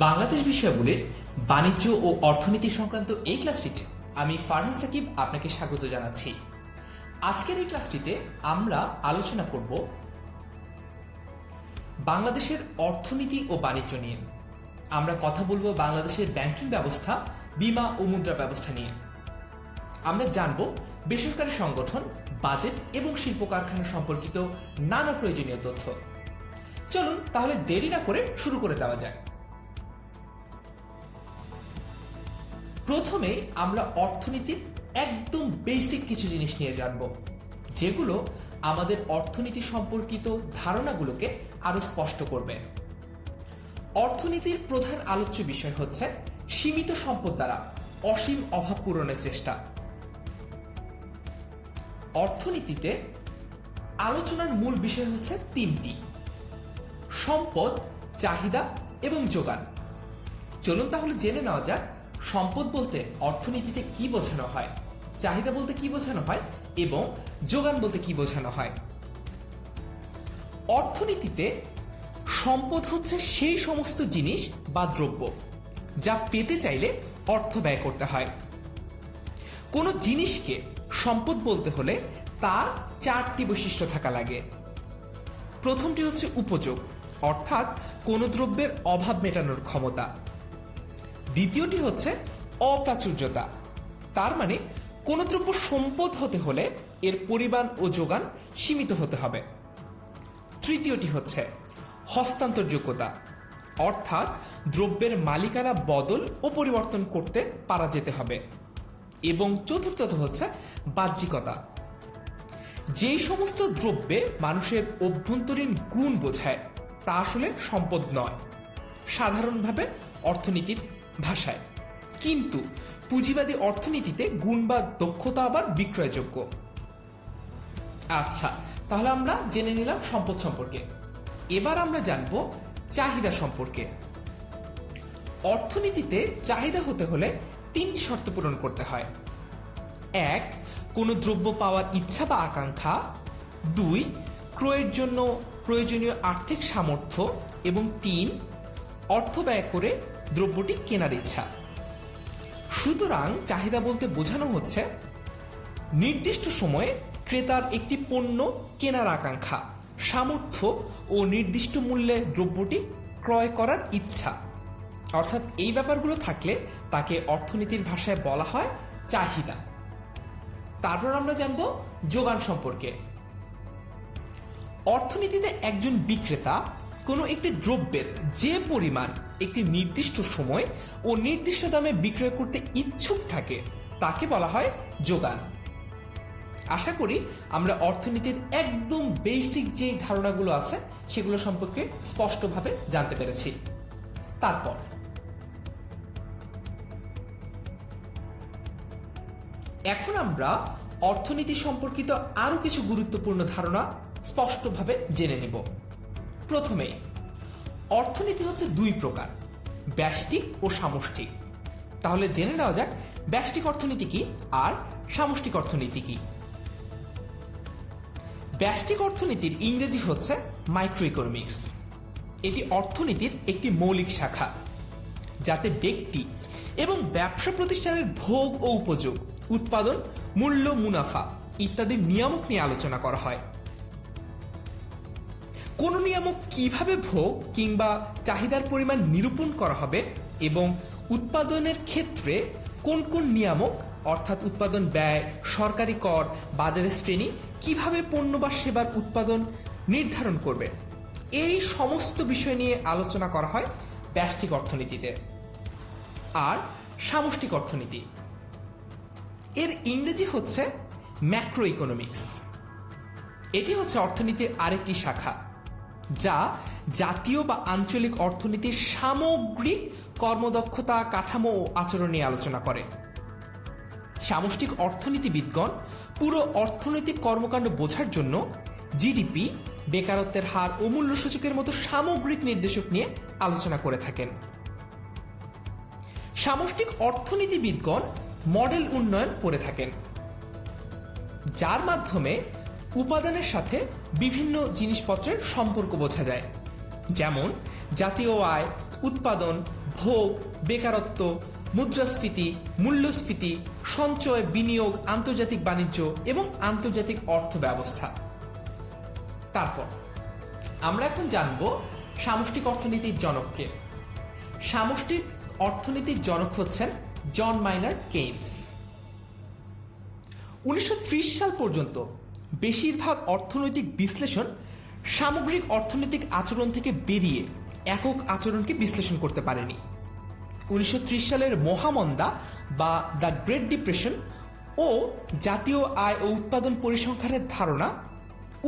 বাংলাদেশ বিষয়াবলীর বাণিজ্য ও অর্থনীতি সংক্রান্ত এই ক্লাসটিতে আমি ফারহান সাকিব আপনাকে স্বাগত জানাচ্ছি। আজকের এই ক্লাসটিতে আমরা আলোচনা করব বাংলাদেশের অর্থনীতি ও বাণিজ্য নিয়ে। আমরা কথা বলবো বাংলাদেশের ব্যাংকিং ব্যবস্থা, বীমা ও মুদ্রা ব্যবস্থা নিয়ে। আমরা জানব বেসরকারি সংগঠন, বাজেট এবং শিল্প কারখানা সম্পর্কিত নানা প্রয়োজনীয় তথ্য। চলুন তাহলে দেরি না করে শুরু করে দেওয়া যাক। প্রথমে আমরা অর্থনীতির একদম বেসিক কিছু জিনিস নিয়ে জানব, যেগুলো আমাদের অর্থনীতি সম্পর্কিত ধারণাগুলোকে আরো স্পষ্ট করবে। অর্থনীতির প্রধান আলোচ্য বিষয় হচ্ছে সীমিত সম্পদ দ্বারা অসীম অভাব পূরণের চেষ্টা। অর্থনীতিতে আলোচনার মূল বিষয় হচ্ছে তিনটি: সম্পদ, চাহিদা এবং যোগান। চলুন তাহলে জেনে নেওয়া যাক সম্পদ বলতে অর্থনীতিতে কি বোঝানো হয়, চাহিদা বলতে কি বোঝানো হয় এবং যোগান বলতে কি বোঝানো হয়। অর্থনীতিতে সম্পদ হচ্ছে সেই সমস্ত জিনিস বা দ্রব্য যা পেতে চাইলে অর্থ ব্যয় করতে হয়। কোনো জিনিসকে সম্পদ বলতে হলে তার চারটি বৈশিষ্ট্য থাকা লাগে। প্রথমটি হচ্ছে উপযোগ, অর্থাৎ কোনো দ্রব্যের অভাব মেটানোর ক্ষমতা। দ্বিতীয়টি হচ্ছে অপ্রাচুর্যতা, তার মানে কোনো দ্রব্য সম্পদ হতে হলে এর পরিমাণ ও যোগান সীমিত হতে হবে। তৃতীয়টি হচ্ছে হস্তান্তরযোগ্যতা, অর্থাৎ দ্রব্যের মালিকানা বদল ও পরিবর্তন করতে পারা যেতে হবে। এবং চতুর্থত হচ্ছে বাহ্যিকতা, যেই সমস্ত দ্রব্যে মানুষের অভ্যন্তরীণ গুণ বোঝায় তা আসলে সম্পদ নয়, সাধারণভাবে অর্থনীতির ভাষায়। কিন্তু পুঁজিবাদী অর্থনীতিতে গুণ বা দক্ষতা আবার বিক্রয়যোগ্য। আচ্ছা, তাহলে আমরা জেনে নিলাম সম্পদ সম্পর্কে। এবার আমরা জানব চাহিদা সম্পর্কে। অর্থনীতিতে চাহিদা হতে হলে তিনটি শর্ত পূরণ করতে হয়: এক, কোনো দ্রব্য পাওয়ার ইচ্ছা বা আকাঙ্ক্ষা; দুই, ক্রয়ের জন্য প্রয়োজনীয় আর্থিক সামর্থ্য; এবং তিন, অর্থ ব্যয় করে দ্রব্যটি কেনার ইচ্ছা। সুতরাং চাহিদা বলতে বোঝানো হচ্ছে নির্দিষ্ট সময়ে ক্রেতার একটি পণ্য কেনার আকাঙ্ক্ষা, সামর্থ্য ও নির্দিষ্ট মূল্যে দ্রব্যটি ক্রয় করার ইচ্ছা। অর্থাৎ এই ব্যাপারগুলো থাকলে তাকে অর্থনীতির ভাষায় বলা হয় চাহিদা। তারপর আমরা জানব যোগান সম্পর্কে। অর্থনীতিতে একজন বিক্রেতা কোনো একটি দ্রব্যের যে পরিমাণ একটি নির্দিষ্ট সময় ও নির্দিষ্ট দামে বিক্রয় করতে ইচ্ছুক থাকে তাকে বলা হয় যোগান। আশা করি আমরা অর্থনীতির একদম বেসিক যে ধারণাগুলো আছে সেগুলো সম্পর্কে স্পষ্টভাবে জানতে পেরেছি। তারপর এখন আমরা অর্থনীতি সম্পর্কিত আরো কিছু গুরুত্বপূর্ণ ধারণা স্পষ্টভাবে জেনে নেব। প্রথমে, অর্থনীতি হচ্ছে দুই প্রকার: ব্যষ্টিক ও সামষ্টিক। তাহলে জেনে নেওয়া যাক ব্যষ্টিক অর্থনীতি কি আর সামষ্টিক অর্থনীতি কি। ব্যষ্টিক অর্থনীতির ইংরেজি হচ্ছে মাইক্রো ইকোনমিক্স। এটি অর্থনীতির একটি মৌলিক শাখা, যাতে ব্যক্তি এবং ব্যবসা প্রতিষ্ঠানের ভোগ ও উপযোগ, উৎপাদন, মূল্য, মুনাফা ইত্যাদি নিয়ামক নিয়ে আলোচনা করা হয়। কোন নিয়ামক কিভাবে ভোগ কিংবা চাহিদার পরিমাণ নিরূপণ করা হবে এবং উৎপাদনের ক্ষেত্রে কোন কোন নিয়ামক অর্থাৎ উৎপাদন ব্যয়, সরকারি কর, বাজারের শ্রেণী কিভাবে পণ্য বা সেবার উৎপাদন নির্ধারণ করবে, এই সমস্ত বিষয় নিয়ে আলোচনা করা হয় ব্যষ্টিক অর্থনীতিতে। আর সামষ্টিক অর্থনীতি, এর ইংরেজি হচ্ছে ম্যাক্রো ইকোনমিক্স। এটি হচ্ছে অর্থনীতির আরেকটি শাখা, যা জাতীয় বা আঞ্চলিক অর্থনীতির সামগ্রিক কর্মদক্ষতা, কাঠামো ও আচরণ নিয়ে আলোচনা করে। সামষ্টিক অর্থনীতিবিদগণ পুরো অর্থনৈতিক কর্মকাণ্ড বোঝার জন্য জিডিপি, বেকারত্বের হার ও মূল্য সূচকের মতো সামগ্রিক নির্দেশক নিয়ে আলোচনা করে থাকেন। সামষ্টিক অর্থনীতিবিদগণ মডেল উন্নয়ন করে থাকেন, যার মাধ্যমে উপাদানের সাথে বিভিন্ন জিনিসপত্রের সম্পর্ক বোঝা যায়, যেমন জাতীয় আয়, উৎপাদন, ভোগ, বেকারত্ব, মুদ্রাস্ফীতি, মূল্যস্ফীতি, সঞ্চয়, বিনিয়োগ, আন্তর্জাতিক বাণিজ্য এবং আন্তর্জাতিক অর্থ ব্যবস্থা। তারপর আমরা এখন জানব সামষ্টিক অর্থনীতির জনককে। সামষ্টিক অর্থনীতির জনক হচ্ছেন জন মাইনার্ড কেইনস। 1930 সাল পর্যন্ত বেশিরভাগ অর্থনৈতিক বিশ্লেষণ সামগ্রিক অর্থনৈতিক আচরণ থেকে বেরিয়ে একক আচরণকে বিশ্লেষণ করতে পারেনি। 1930 সালের মহামন্দা বা দ্য গ্রেট ডিপ্রেশন ও জাতীয় আয় ও উৎপাদন পরিসংখ্যানের ধারণা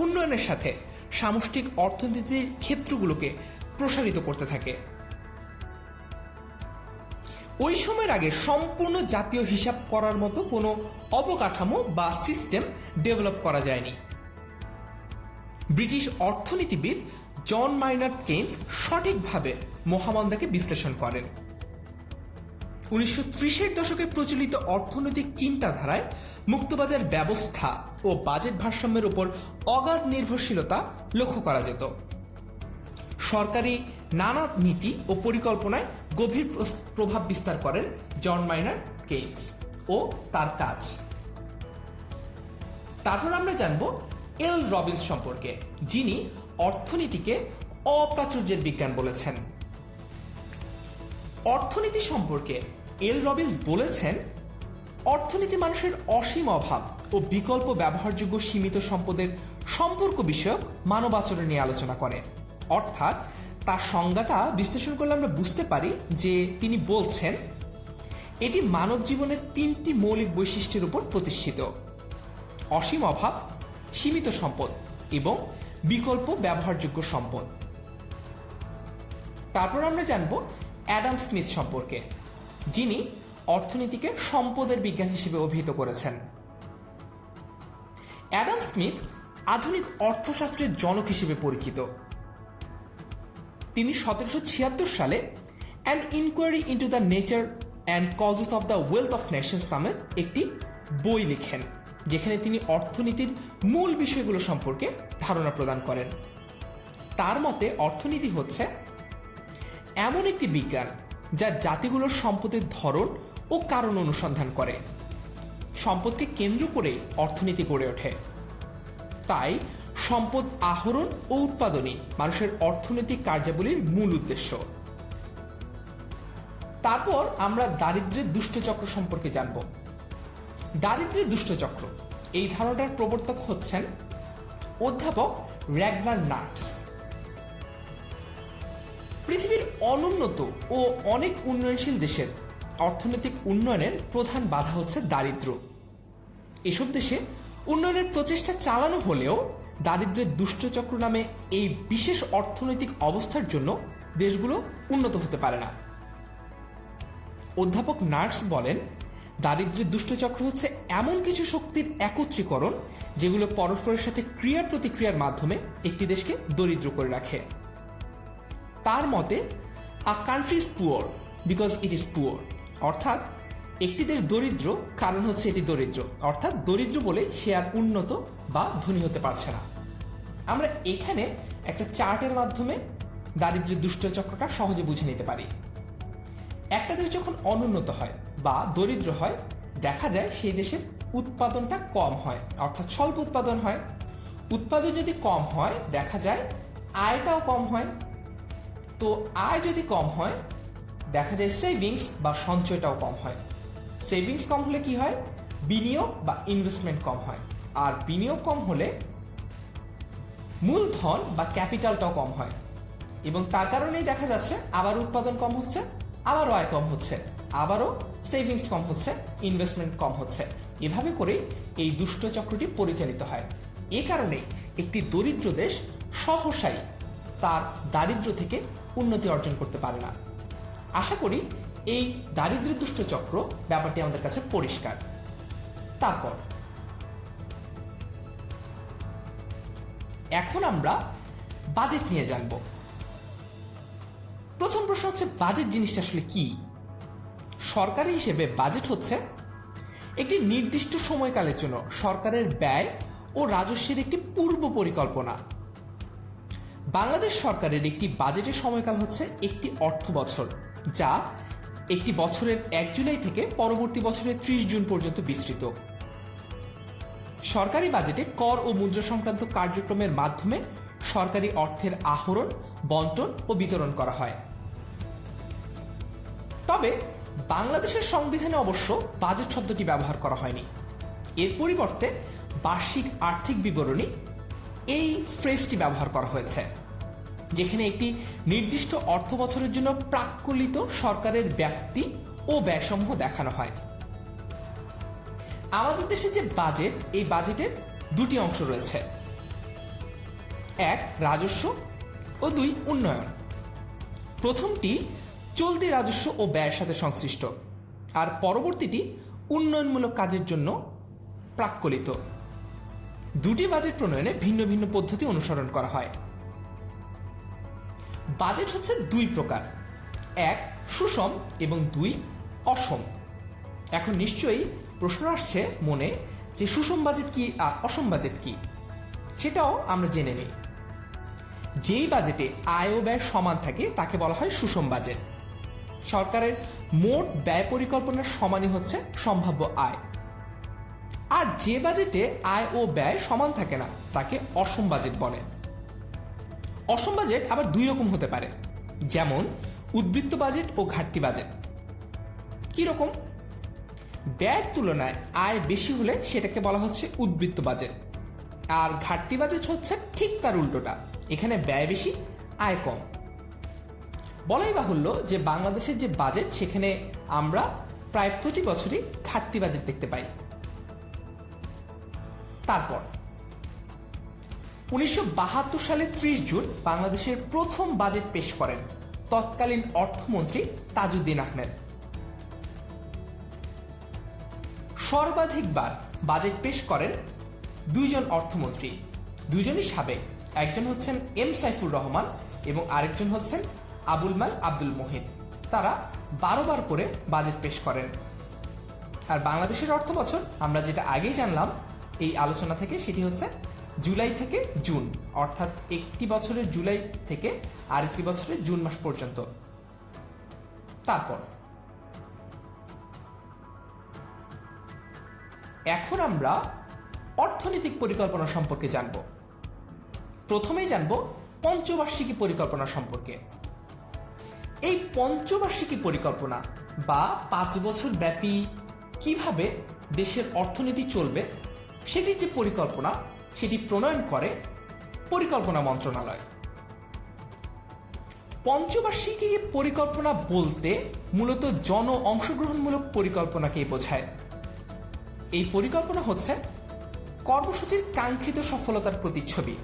উন্নয়নের সাথে সামষ্টিক অর্থনীতির ক্ষেত্রগুলোকে প্রসারিত করতে থাকে। ওই সময়ের আগে সম্পূর্ণ জাতীয় হিসাব করার মতো কোনো অবকাঠামো বা সিস্টেম ডেভেলপ করা যায়নি। ব্রিটিশ অর্থনীতিবিদ জন মাইনার্ড কেইনস সঠিকভাবে মহামন্দাকে বিশ্লেষণ করেন। 1930-এর দশকে প্রচলিত অর্থনৈতিক চিন্তাধারায় মুক্তবাজার ব্যবস্থা ও বাজেট ভারসাম্যের উপর অগাধ নির্ভরশীলতা লক্ষ্য করা যেত। সরকারি নানা নীতি ও পরিকল্পনায় গভীর প্রভাব বিস্তার করেন জন মাইনার্ড কেইনস ও তার কাজ। তারপর আমরা জানব এল রবিন্স সম্পর্কে, যিনি অর্থনীতিকে অপ্রাচুর্যের বিজ্ঞান বলেছেন। অর্থনীতি সম্পর্কে এল রবিন্স বলেছেন, অর্থনীতি মানুষের অসীম অভাব ও বিকল্প ব্যবহারযোগ্য সীমিত সম্পদের সম্পর্ক বিষয়ক মানব আচরণ নিয়ে আলোচনা করে। অর্থাৎ তার সংজ্ঞাটা বিশ্লেষণ করলে আমরা বুঝতে পারি যে তিনি বলছেন এটি মানব জীবনের 3টি মৌলিক বৈশিষ্ট্যের উপর প্রতিষ্ঠিত: অসীম অভাব, সীমিত সম্পদ এবং বিকল্প ব্যবহারযোগ্য সম্পদ। তারপর আমরা জানব অ্যাডাম স্মিথ সম্পর্কে, যিনি অর্থনীতিকে সম্পদের বিজ্ঞান হিসেবে অভিহিত করেছেন। অ্যাডাম স্মিথ আধুনিক অর্থশাস্ত্রের জনক হিসেবে পরিচিত। তিনি 1776 সালে an inquiry into the nature and causes of the wealth of nations নামে একটি বই লিখেন, যেখানে তিনি অর্থনীতির মূল বিষয়গুলো সম্পর্কে ধারণা প্রদান করেন। তার মতে অর্থনীতি হচ্ছে এমন একটি বিজ্ঞান যা জাতিগুলোর সম্পদের ধরন ও কারণ অনুসন্ধান করে। সম্পদকে কেন্দ্র করেই অর্থনীতি গড়ে ওঠে। তাই সম্পদ আহরণ ও উৎপাদনই মানুষের অর্থনৈতিক কার্যাবলীর মূল উদ্দেশ্য। তারপর আমরা দারিদ্র্যের দুষ্টচক্র সম্পর্কে জানব। দারিদ্র্যের দুষ্টচক্র এই ধারণার প্রবর্তক হচ্ছেন অধ্যাপক র্যাগনার নার্স। পৃথিবীর অনুন্নত ও অনেক উন্নয়নশীল দেশের অর্থনৈতিক উন্নয়নের প্রধান বাধা হচ্ছে দারিদ্র্য। এসব দেশে উন্নয়নের প্রচেষ্টা চালানো হলেও দারিদ্র্যের দুষ্টচক্র নামে এই বিশেষ অর্থনৈতিক অবস্থার জন্য দেশগুলো উন্নত হতে পারে না। অধ্যাপক নার্স বলেন, দারিদ্র্যের দুষ্টচক্র হচ্ছে এমন কিছু শক্তির একত্রীকরণ যেগুলো পরস্পরের সাথে ক্রিয়া প্রতিক্রিয়ার মাধ্যমে একটি দেশকে দরিদ্র করে রাখে। তার মতে, আ country is poor because it is poor, অর্থাৎ একটি দেশ দরিদ্র কারণ হচ্ছে এটি দরিদ্র, অর্থাৎ দরিদ্র বলে সে আর উন্নত বা ধনী হতে পারছে না। আমরা এখানে একটা চার্টের মাধ্যমে দারিদ্র্যের দুষ্টচক্রটা সহজে বুঝে নিতে পারি। একটা দেশ যখন অনুন্নত হয় বা দরিদ্র হয়, দেখা যায় সেই দেশের উৎপাদনটা কম হয়, অর্থাৎ স্বল্প উৎপাদন হয়। উৎপাদন যদি কম হয়, দেখা যায় আয়টাও কম হয়। তো আয় যদি কম হয়, দেখা যায় সেভিংস বা সঞ্চয়টাও কম হয়। সেভিংস কম হলে কি হয়? বিনিয়োগ বা ইনভেস্টমেন্ট কম হয়। আর বিনিয়োগ কম হলে মূলধন বা ক্যাপিটালটাও কম হয়। এবং তার কারণেই দেখা যাচ্ছে আবার উৎপাদন কম হচ্ছে, আবারও আয় কম হচ্ছে, আবারও সেভিংস কম হচ্ছে, ইনভেস্টমেন্ট কম হচ্ছে। এভাবে করেই এই দুষ্টচক্রটি পরিচালিত হয়। এ কারণেই একটি দরিদ্র দেশ সহসাই তার দারিদ্র্য থেকে উন্নতি অর্জন করতে পারে না। আশা করি এই দারিদ্র্য দুষ্টচক্র ব্যাপারটি আমাদের কাছে পরিষ্কার। তারপর এখন আমরা বাজেট নিয়ে জানব। প্রথম প্রশ্ন হচ্ছে, বাজেট জিনিসটা আসলে কি? সরকারি হিসেবে বাজেট হচ্ছে একটি নির্দিষ্ট সময়কালের জন্য সরকারের ব্যয় ও রাজস্বের একটি পূর্ব পরিকল্পনা। বাংলাদেশ সরকারের একটি বাজেটের সময়কাল হচ্ছে একটি অর্থ বছর, যা একটি বছরের 1 জুলাই থেকে পরবর্তী বছরের 30 জুন পর্যন্ত বিস্তৃত। সরকারি বাজেটে কর ও মুদ্রা সংক্রান্ত কার্যক্রমের মাধ্যমে সরকারি অর্থের আহরণ, বন্টন ও বিতরণ করা হয়। তবে বাংলাদেশের সংবিধানে অবশ্য বাজেট শব্দটি ব্যবহার করা হয়নি। এর পরিবর্তে বার্ষিক আর্থিক বিবরণী এই ফ্রেজটি ব্যবহার করা হয়েছে, যেখানে একটি নির্দিষ্ট অর্থ বছরের জন্য প্রাক্কলিত সরকারের ব্যাপ্তি ও ব্যয়সমূহ দেখানো হয়। আমাদের দেশে যে বাজেট, এই বাজেটের দুটি অংশ রয়েছে, 1 রাজস্ব ও 2 উন্নয়ন। প্রথমটি চলতি রাজস্ব ও ব্যয়ের সাথে সংশ্লিষ্ট, আর পরবর্তীটি উন্নয়নমূলক কাজের জন্য প্রাক্কলিত। দুটি বাজেট প্রণয়নে ভিন্ন ভিন্ন পদ্ধতি অনুসরণ করা হয়। বাজেট হচ্ছে 2 প্রকার, 1 সুষম এবং 2 অসম। এখন নিশ্চয়ই প্রশ্ন আসছে মনে যে সুষম বাজেট কি আর অসম বাজেট কি, সেটাও আমরা জেনে নিই। যেই বাজেটে আয় ও ব্যয় সমান থাকে তাকে বলা হয় সুষম বাজেট। সরকারের মোট ব্যয় পরিকল্পনার সমানই হচ্ছে সম্ভাব্য আয়। আর যে বাজেটে আয় ও ব্যয় সমান থাকে না তাকে অসম বাজেট বলে। অসম বাজেট আবার 2 রকম হতে পারে, যেমন উদ্বৃত্ত বাজেট ও ঘাটতি বাজেট। কি রকম? ব্যয়ের তুলনায় আয় বেশি হলে সেটাকে বলা হচ্ছে উদ্বৃত্ত বাজেট, আর ঘাটতি বাজেট হচ্ছে ঠিক তার উল্টোটা, এখানে ব্যয় বেশি, আয় কম। বলাই বাহুল্য যে বাংলাদেশের যে বাজেট, সেখানে আমরা প্রায় প্রতি বছরই ঘাটতি বাজেট দেখতে পাই। তারপর 1972 সালে 30 জুন বাংলাদেশের প্রথম বাজেট পেশ করেন তৎকালীন অর্থমন্ত্রী তাজউদ্দিন আহমেদ। সর্বাধিকবার বাজেট পেশ করেন 2 জন অর্থমন্ত্রী, 2 জনই সাবেক। একজন হচ্ছেন এম সাইফুর রহমান এবং আরেকজন হচ্ছেন আবুল মাল আব্দুল মোহিত। তারা 12 বার করে বাজেট পেশ করেন। আর বাংলাদেশের অর্থ বছর আমরা যেটা আগেই জানলাম এই আলোচনা থেকে, সেটি হচ্ছে জুলাই থেকে জুন, অর্থাৎ একটি বছরের জুলাই থেকে আরেকটি বছরের জুন মাস পর্যন্ত। তারপর এখন আমরা অর্থনৈতিক পরিকল্পনা সম্পর্কে জানব। প্রথমেই জানব পঞ্চবার্ষিকী পরিকল্পনা সম্পর্কে। এই পঞ্চবার্ষিকী পরিকল্পনা বা 5 বছর ব্যাপী কিভাবে দেশের অর্থনীতি চলবে সেটির যে পরিকল্পনা, সেটি প্রণয়ন করে পরিকল্পনা মন্ত্রণালয়। পঞ্চবার্ষিকী পরিকল্পনা বলতে মূলত জন অংশগ্রহণমূলক পরিকল্পনাকেই বোঝায়। এই পরিকল্পনা হচ্ছে কর্মসূচির কাঙ্ক্ষিত সফলতার প্রতিচ্ছবি,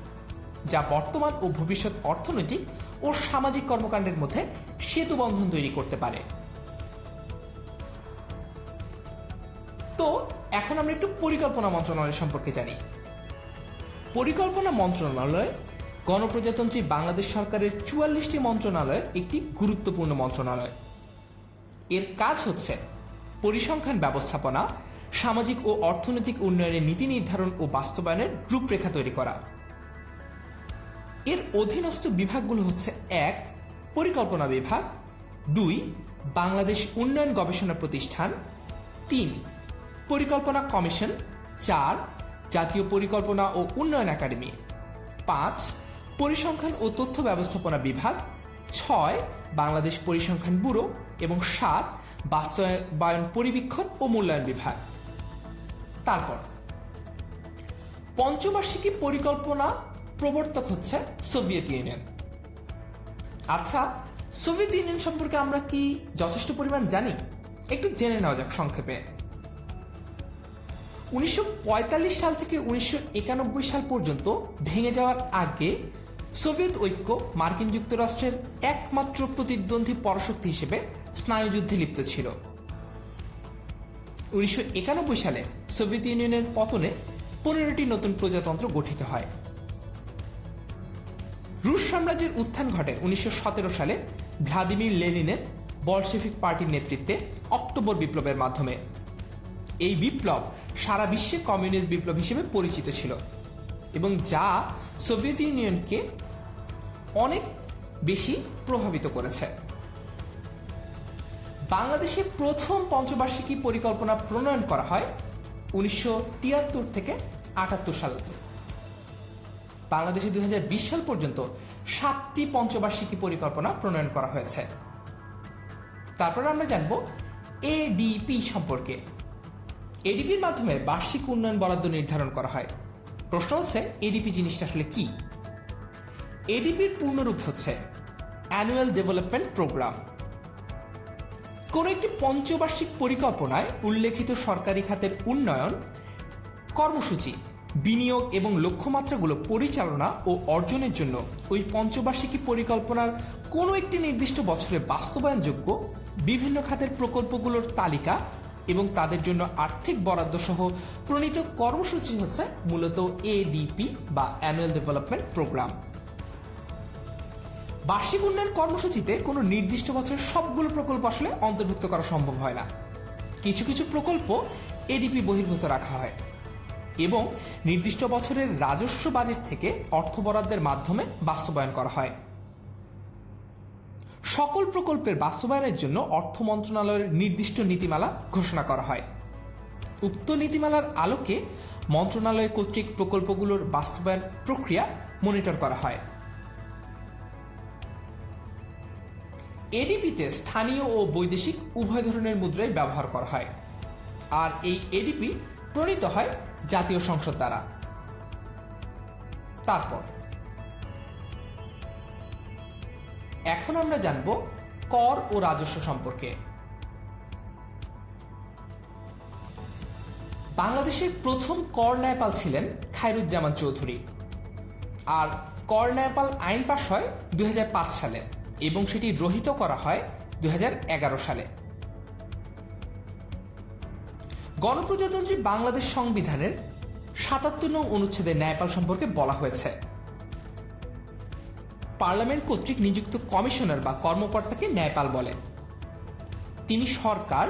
যা বর্তমান ও ভবিষ্যৎ অর্থনৈতিক ও সামাজিক কর্মকাণ্ডের মধ্যে সেতু বন্ধন তৈরি করতে পারে। তো এখন আমরা একটু পরিকল্পনা মন্ত্রণালয় সম্পর্কে জানি। পরিকল্পনা মন্ত্রণালয় গণপ্রজাতন্ত্রী বাংলাদেশ সরকারের 44টি মন্ত্রণালয়ের একটি গুরুত্বপূর্ণ মন্ত্রণালয়। এর কাজ হচ্ছে পরিসংখ্যান ব্যবস্থাপনা, সামাজিক ও অর্থনৈতিক উন্নয়নের নীতি নির্ধারণ ও বাস্তবায়নের রূপরেখা তৈরি করা। এর অধীনস্থ বিভাগগুলো হচ্ছে 1 পরিকল্পনা বিভাগ, 2 বাংলাদেশ উন্নয়ন গবেষণা প্রতিষ্ঠান, 3 পরিকল্পনা কমিশন, 4 জাতীয় পরিকল্পনা ও উন্নয়ন একাডেমি, 5 পরিসংখ্যান ও তথ্য ব্যবস্থাপনা বিভাগ, 6 বাংলাদেশ পরিসংখ্যান ব্যুরো এবং 7 বাস্তবায়ন পরিবীক্ষণ ও মূল্যায়ন বিভাগ। তারপর পঞ্চবার্ষিকী পরিকল্পনা প্রবর্তক হচ্ছে সোভিয়েত ইউনিয়ন। আচ্ছা, সোভিয়েত ইউনিয়ন সম্পর্কে আমরা কি যথেষ্ট পরিমাণ জানি? একটু জেনে নেওয়া যাক সংক্ষেপে। 1945 সাল থেকে 1991 সাল পর্যন্ত ভেঙে যাওয়ার আগে সোভিয়েত ঐক্য মার্কিন যুক্তরাষ্ট্রের একমাত্র প্রতিদ্বন্দ্বী পরাশক্তি হিসেবে স্নায়ুযুদ্ধে লিপ্ত ছিল। 1991 সালে সোভিয়েত ইউনিয়নের পতনে 15টি নতুন প্রজাতন্ত্র গঠিত হয়। রুশ সাম্রাজ্যের উত্থান ঘটে 1917 সালে ভ্লাদিমির লেনিনের বলশেভিক পার্টির নেতৃত্বে অক্টোবর বিপ্লবের মাধ্যমে। এই বিপ্লব সারা বিশ্বে কমিউনিস্ট বিপ্লব হিসেবে পরিচিত ছিল এবং যা সোভিয়েত ইউনিয়নকে অনেক বেশি প্রভাবিত করেছে। বাংলাদেশে প্রথম পঞ্চবার্ষিকী পরিকল্পনা প্রণয়ন করা হয় 1973 থেকে 78 সাল। বাংলাদেশে 2020 সাল পর্যন্ত 7টি পঞ্চবার্ষিকী পরিকল্পনা প্রণয়ন করা হয়েছে। তারপর আমরা জানব এডিপি সম্পর্কে। এডিপির মাধ্যমে বার্ষিক উন্নয়ন বরাদ্দ নির্ধারণ করা হয়। প্রশ্ন হচ্ছে এডিপি জিনিসটা আসলে কি? এডিপির পূর্ণরূপ হচ্ছে অ্যানুয়াল ডেভেলপমেন্ট প্রোগ্রাম। কোন একটি পঞ্চবার্ষিক পরিকল্পনায় উল্লেখিত সরকারি খাতের উন্নয়ন কর্মসূচি, বিনিয়োগ এবং লক্ষ্যমাত্রাগুলো পরিচালনা ও অর্জনের জন্য ওই পঞ্চবার্ষিকী পরিকল্পনার কোনো একটি নির্দিষ্ট বছরে বাস্তবায়নযোগ্য বিভিন্ন খাতের প্রকল্পগুলোর তালিকা এবং তাদের জন্য আর্থিক বরাদ্দ সহ প্রণীত কর্মসূচি হচ্ছে মূলত এডিপি বা অ্যানুয়াল ডেভেলপমেন্ট প্রোগ্রাম। বার্ষিক উন্নয়ন কর্মসূচিতে কোনো নির্দিষ্ট বছরের সবগুলো প্রকল্প আসলে অন্তর্ভুক্ত করা সম্ভব হয় না। কিছু কিছু প্রকল্প এডিপি বহির্ভূত রাখা হয় এবং নির্দিষ্ট বছরের রাজস্ব বাজেট থেকে অর্থ বরাদ্দের মাধ্যমে বাস্তবায়ন করা হয়। সকল প্রকল্পের বাস্তবায়নের জন্য অর্থ মন্ত্রণালয়ের নির্দিষ্ট নীতিমালা ঘোষণা করা হয়। উক্ত নীতিমালার আলোকে মন্ত্রণালয় কর্তৃক প্রকল্পগুলোর বাস্তবায়ন প্রক্রিয়া মনিটর করা হয়। এডিপিতে স্থানীয় ও বৈদেশিক উভয় ধরনের মুদ্রাই ব্যবহার করা হয়, আর এই এডিপি প্রণীত হয় জাতীয় সংসদ দ্বারা। তারপর এখন আমরা জানব কর ও রাজস্ব সম্পর্কে। বাংলাদেশের প্রথম কর ন্যায়পাল ছিলেন খায়রুজ্জামান চৌধুরী, আর কর ন্যায়পাল আইন পাশ হয় 2005 সালে এবং সেটি রহিত করা হয় 2011 সালে। গণপ্রজাতন্ত্রী বাংলাদেশ সংবিধানের 77 নং অনুচ্ছেদে ন্যায়পাল সম্পর্কে বলা হয়েছে, পার্লামেন্ট কর্তৃক নিযুক্ত কমিশনার বা কর্মকর্তাকে ন্যায়পাল বলে। তিনি সরকার,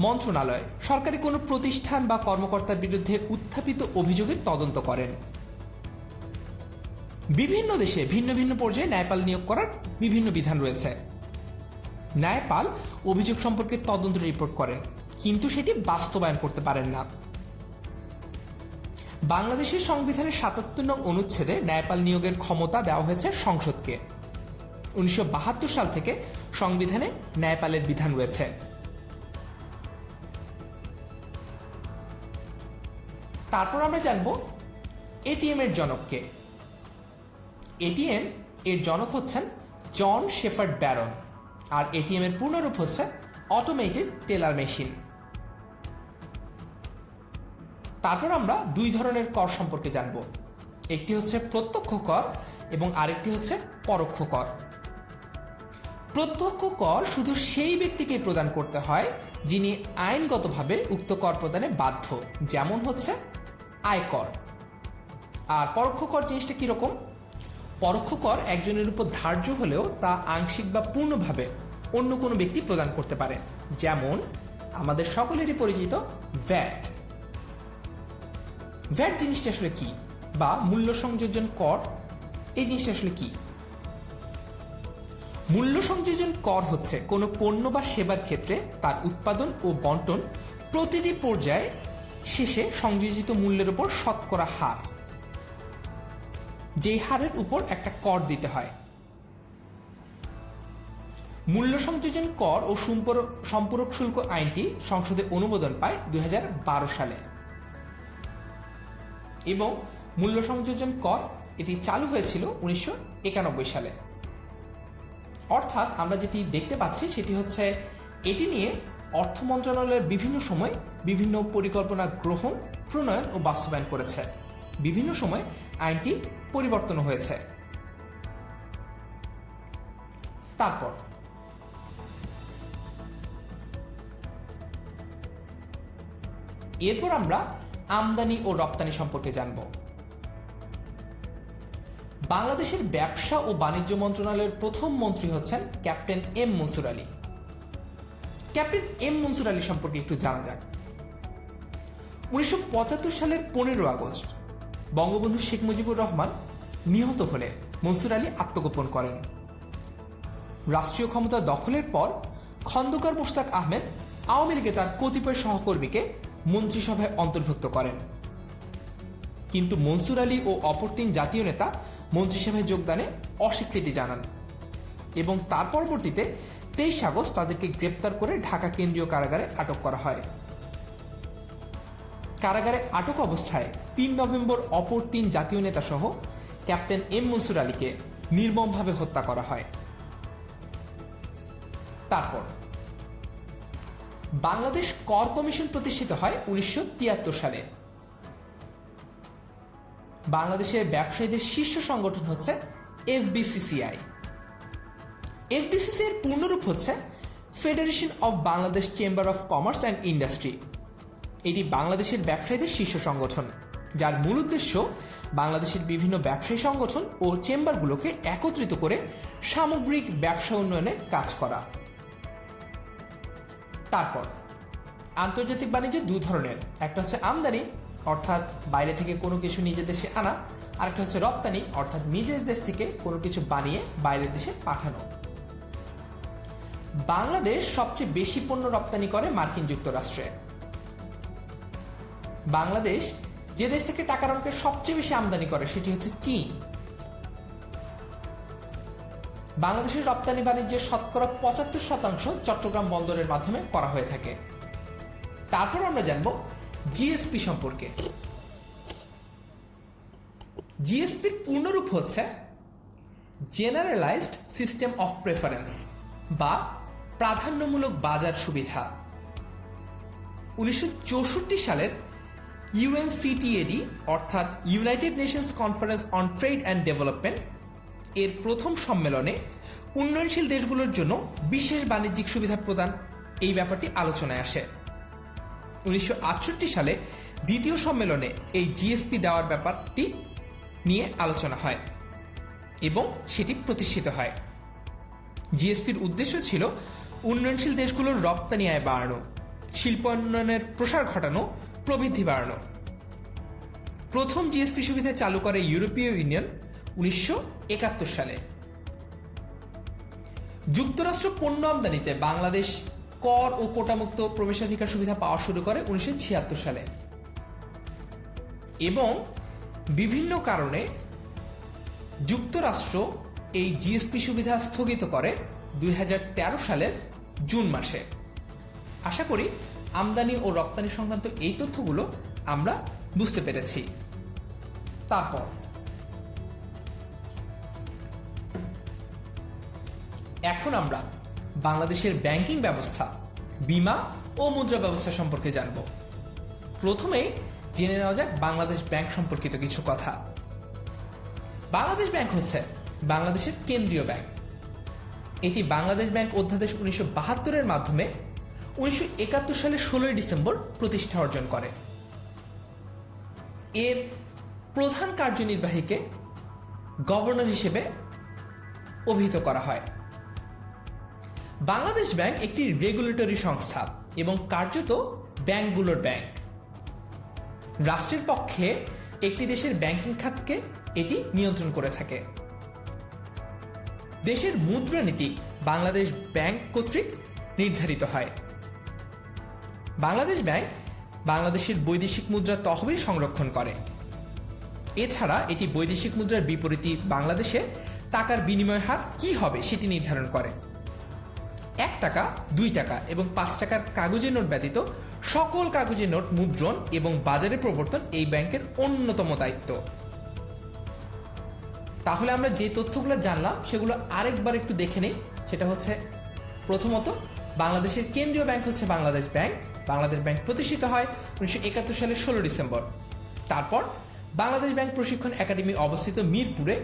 মন্ত্রণালয়, সরকারি কোনো প্রতিষ্ঠান বা কর্মকর্তার বিরুদ্ধে উত্থাপিত অভিযোগের তদন্ত করেন। বিভিন্ন দেশে ভিন্ন ভিন্ন পর্যায়ে ন্যায়পাল নিয়োগ করার বিভিন্ন বিধান রয়েছে। ন্যায়পাল অভিযোগ সম্পর্কে তদন্ত রিপোর্ট করেন, কিন্তু সেটি বাস্তবায়ন করতে পারেন না। বাংলাদেশের সংবিধানের 77 নং অনুচ্ছেদে ন্যায়পাল নিয়োগের ক্ষমতা দেওয়া হয়েছে সংসদকে। 1972 সাল থেকে সংবিধানে ন্যায়পালের বিধান রয়েছে। তারপর আমরা জানব এটিএম এর জনককে। এটিএম এর জনক হচ্ছেন জন শেফার্ড ব্যারন, আর এটিএম এর পূর্ণরূপ হচ্ছে অটোমেটেড টেলার মেশিন। তারপর আমরা দুই ধরনের কর সম্পর্কে জানব। একটি হচ্ছে প্রত্যক্ষ কর এবং আরেকটি হচ্ছে পরোক্ষ কর। প্রত্যক্ষ কর শুধু সেই ব্যক্তিকে প্রদান করতে হয় যিনি আইনগতভাবে উক্ত কর প্রদানে বাধ্য, যেমন হচ্ছে আয়কর। আর পরোক্ষ কর জিনিসটা কিরকম? পরোক্ষ কর একজনের উপর ধার্য হলেও তা আংশিক বা পূর্ণভাবে অন্য কোনো ব্যক্তি প্রদান করতে পারে, যেমন আমাদের সকলেরই পরিচিত ভ্যাট। ভ্যাট জিনিসটা আসলে কি, বা মূল্য সংযোজন কর এই জিনিসটা আসলে কি? মূল্য সংযোজন কর হচ্ছে কোনো পণ্য বা সেবার ক্ষেত্রে তার উৎপাদন ও বন্টন প্রতিটি পর্যায়ে শেষে সংযোজিত মূল্যের উপর শতকরা হার, যেই হারের উপর একটা কর দিতে হয়। মূল্য সংযোজন কর ও সম্পূরক শুল্ক আইনটি সংসদে অনুমোদন পায় 2012 সালে এবং মূল্য সংযোজন কর এটি চালু হয়েছিল 1991 সালে। অর্থাৎ আমরা যেটি দেখতে পাচ্ছি সেটি হচ্ছে এটি নিয়ে অর্থ মন্ত্রণালয়ের বিভিন্ন সময় বিভিন্ন পরিকল্পনা গ্রহণ, প্রণয়ন ও বাস্তবায়ন করেছে। বিভিন্ন সময় আইনটি পরিবর্তন হয়েছে। তারপর এরপর আমরা আমদানি ও রপ্তানি সম্পর্কে জানব। বাংলাদেশের ব্যবসা ও বাণিজ্য মন্ত্রণালয়ের প্রথম মন্ত্রী হচ্ছেন captain M Mansur Ali. Captain M Mansur Ali সম্পর্কে একটু জানা যাক। 1975 সালের 15 আগস্ট বঙ্গবন্ধু শেখ মুজিবুর রহমান নিহত হলে মনসুর আলী আত্মগোপন করেন। রাষ্ট্রীয় ক্ষমতা দখলের পর খন্দকার মোশতাক আহমেদ আওয়ামী লীগে তার কতিপয় সহকর্মীকে মন্ত্রিসভায় অন্তর্ভুক্ত করেন, কিন্তু মনসুর আলী ও অপর 3 জাতীয় নেতা মন্ত্রিসভায় যোগদানে অস্বীকৃতি জানান এবং তার পরবর্তীতে 23 আগস্ট তাদেরকে গ্রেপ্তার করে ঢাকা কেন্দ্রীয় কারাগারে আটক করা হয়। কারাগারে আটক অবস্থায় 3 নভেম্বর অপর 3 জাতীয় নেতা সহ ক্যাপ্টেন এম মনসুর আলীকে নির্মমভাবে হত্যা করা হয়। তারপর বাংলাদেশ কর কমিশন প্রতিষ্ঠিত হয় 1973 সালে। বাংলাদেশের ব্যবসায়ীদের শীর্ষ সংগঠন হচ্ছে এফবিসিসিআই। এফবিসিসিআই এর পূর্ণরূপ হচ্ছে federation of Bangladesh chamber of commerce and industry. এটি বাংলাদেশের ব্যবসায়ীদের শীর্ষ সংগঠন, যার মূল উদ্দেশ্য বাংলাদেশের বিভিন্ন ব্যবসায়ী সংগঠন ও চেম্বারগুলোকে একত্রিত করে সামগ্রিক ব্যবসা উন্নয়নে কাজ করা। তারপর আন্তর্জাতিক বাণিজ্য 2 ধরনের, একটা হচ্ছে আমদানি অর্থাৎ বাইরে থেকে কোনো কিছু নিজের দেশে আনা, আর একটা হচ্ছে রপ্তানি অর্থাৎ নিজের দেশ থেকে কোনো কিছু বানিয়ে বাইরের দেশে পাঠানো। বাংলাদেশ সবচেয়ে বেশি পণ্য রপ্তানি করে মার্কিন যুক্তরাষ্ট্রে। বাংলাদেশ যে দেশ থেকে টাকার অঙ্কের সবচেয়ে বেশি আমদানি করে সেটি হচ্ছে চীন। বাংলাদেশের রপ্তানি বাণিজ্যের শতকরা 75% চট্টগ্রাম বন্দরের মাধ্যমে করা হয়ে থাকে। তারপর আমরা জানব জিএসপি সম্পর্কে। জিএসপির পূর্ণরূপ হচ্ছে জেনারেলাইজড সিস্টেম অফ প্রেফারেন্স বা প্রাধান্যমূলক বাজার সুবিধা। 1964 সালের ইউএনসিটিএডি অর্থাৎ United Nations conference on trade and development এর প্রথম সম্মেলনে উন্নয়নশীল দেশগুলোর জন্য বিশেষ বাণিজ্যিক সুবিধা প্রদান এই ব্যাপারটি আলোচনায় আসে। 1968 সালে দ্বিতীয় সম্মেলনে এই জিএসপি দেওয়ার ব্যাপারটি নিয়ে আলোচনা হয় এবং সেটি প্রতিষ্ঠিত হয়। জিএসপির উদ্দেশ্য ছিল উন্নয়নশীল দেশগুলোর রপ্তানি আয় বাড়ানো, শিল্পোন্নয়নের প্রসার ঘটানো, প্রবৃদ্ধি বাড়ানো। প্রথম জিএসপি সুবিধা চালু করে ইউরোপীয় ইউনিয়ন 1971 সালে। যুক্তরাষ্ট্র পণ্য আমদানিতে বাংলাদেশ কর ও কোটামুক্ত প্রবেশাধিকার সুবিধা পাওয়া শুরু করে 1976 সালে এবং বিভিন্ন কারণে যুক্তরাষ্ট্র এই জিএসপি সুবিধা স্থগিত করে 2013 সালের জুন মাসে। আশা করি আমদানি ও রপ্তানি সংক্রান্ত এই তথ্যগুলো আমরা বুঝতে পেরেছি। তারপর এখন আমরা বাংলাদেশের ব্যাংকিং ব্যবস্থা, বীমা ও মুদ্রা ব্যবস্থা সম্পর্কে জানব। প্রথমেই জেনে নেওয়া যাক বাংলাদেশ ব্যাংক সম্পর্কিত কিছু কথা। বাংলাদেশ ব্যাংক হচ্ছে বাংলাদেশের কেন্দ্রীয় ব্যাংক। এটি বাংলাদেশ ব্যাংক অধ্যাদেশ 1972 মাধ্যমে 1971 সালের 16 ডিসেম্বর প্রতিষ্ঠা অর্জন করে। এর প্রধান কার্যনির্বাহীকে গভর্নর হিসেবে অভিহিত করা হয়। বাংলাদেশ ব্যাংক একটি রেগুলেটরি সংস্থা এবং কার্যত ব্যাংকগুলোর ব্যাংক। রাষ্ট্রের পক্ষে একটি দেশের ব্যাংকিং খাতকে এটি নিয়ন্ত্রণ করে থাকে। দেশের মুদ্রানীতি বাংলাদেশ ব্যাংক কর্তৃক নির্ধারিত হয়। বাংলাদেশ ব্যাংক বাংলাদেশের বৈদেশিক মুদ্রা তহবিল সংরক্ষণ করে। এছাড়া এটি বৈদেশিক মুদ্রার বিপরীতে বাংলাদেশে টাকার বিনিময় হার কি হবে সেটি নির্ধারণ করে। 1 টাকা, 2 টাকা এবং 5 টাকার কাগজের নোট ব্যতীত সকল কাগজের নোট মুদ্রণ এবং বাজারে প্রবর্তন এই ব্যাংকের অন্যতম দায়িত্ব। তাহলে আমরা যে তথ্যগুলো জানলাম সেগুলো আরেকবার একটু দেখে নেই। সেটা হচ্ছে প্রথমত বাংলাদেশের কেন্দ্রীয় ব্যাংক হচ্ছে বাংলাদেশ ব্যাংক। বাংলাদেশ ব্যাংক প্রতিষ্ঠিত হয় 1971 সালের 16 ডিসেম্বর। তারপর বাংলাদেশ ব্যাংক প্রশিক্ষণ একাডেমি অবস্থিত মিরপুরে